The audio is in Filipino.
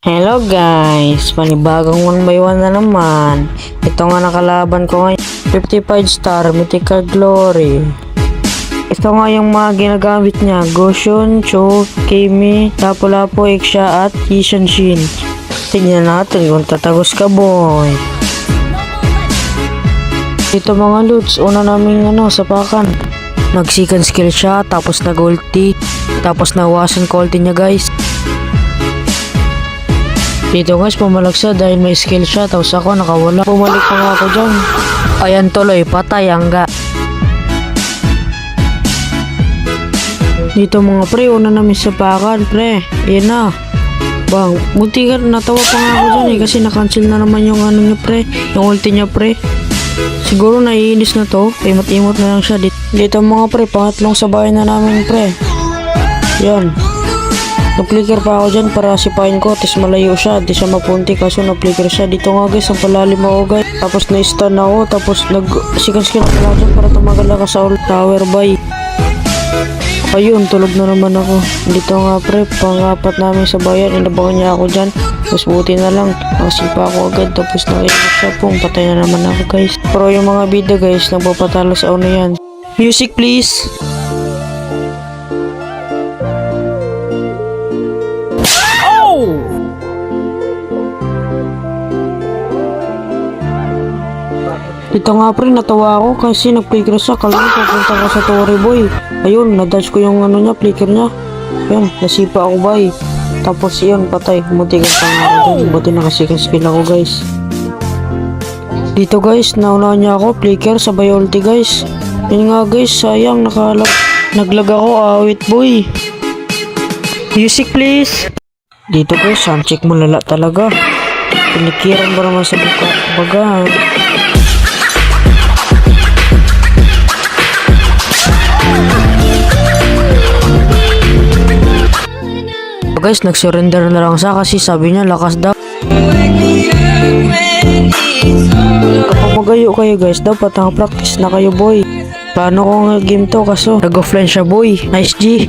Hello guys, panibagong 1x1 na naman. Ito nga nakalaban ko ngayon, 55 star mythical glory. Ito nga yung mga ginagamit niya, Goshun, Cho, Kimi, Lapu-Lapu, Exia at Yishanshin. Tingnan natin kung tatagos ka boy. Dito mga loots, una naming sapakan. Nag-second skill siya, tapos nag-ulti, tapos nawasan ko ulti niya guys. Dito guys, pumalagsa dahil may skill siya, tapos ako nakawala. Bumalik pa nga ako dyan. Ayan tuloy, patay hangga. Dito mga pre, una namin sapakan pre. Yan na. Bang, munti ka, natawa pa nga ako dyan kasi na-cancel na naman yung niya pre. Yung ulti niya pre. Siguro naiinis na to, imot-imot na lang siya dito mga pre, pangatlong sabayan na namin pre. Yan. Nag-flicker pa ako dyan para sipain ko, tapos malayo siya, di siya mapunti kaso nag-flicker siya. Dito nga guys, ang palalim ako guys. Tapos na-stun ako, tapos nag-second skill ako dyan para tumagal ako sa ult tower by. Ayun, tulog na naman ako. Dito nga pre, pang-apat namin sabayan, inabangan niya ako dyan. Tapos buti na lang, nakasipa ako agad, tapos nag-inis siya pong, patay na naman ako guys. Pero yung mga bida guys, nagpapatalo sa una yan. Music please! Dito nga pre, natawa ako kasi nag-flicker siya. Kala ko papunta ka sa Tory boy. Ayun, na-dodge ko yung niya, flicker niya. Ayun, nasipa ako bay. Tapos yun, patay. Mutigan pa nga ako dun. Buti nakasikan skill ako guys. Dito guys, naunahan niya ako, flicker sabay ulti guys. Yun nga guys, sayang naglag ako, awit boy. Music please. Dito guys, suncheck mo lala talaga. Pinikiran ba naman sa baga. Guys, nag-surrender na lang siya kasi sabi niya lakas daw. Kapag magayo kayo guys, dapat practice na kayo boy. Paano ko nga game to kaso nag-offline siya boy. Nice G.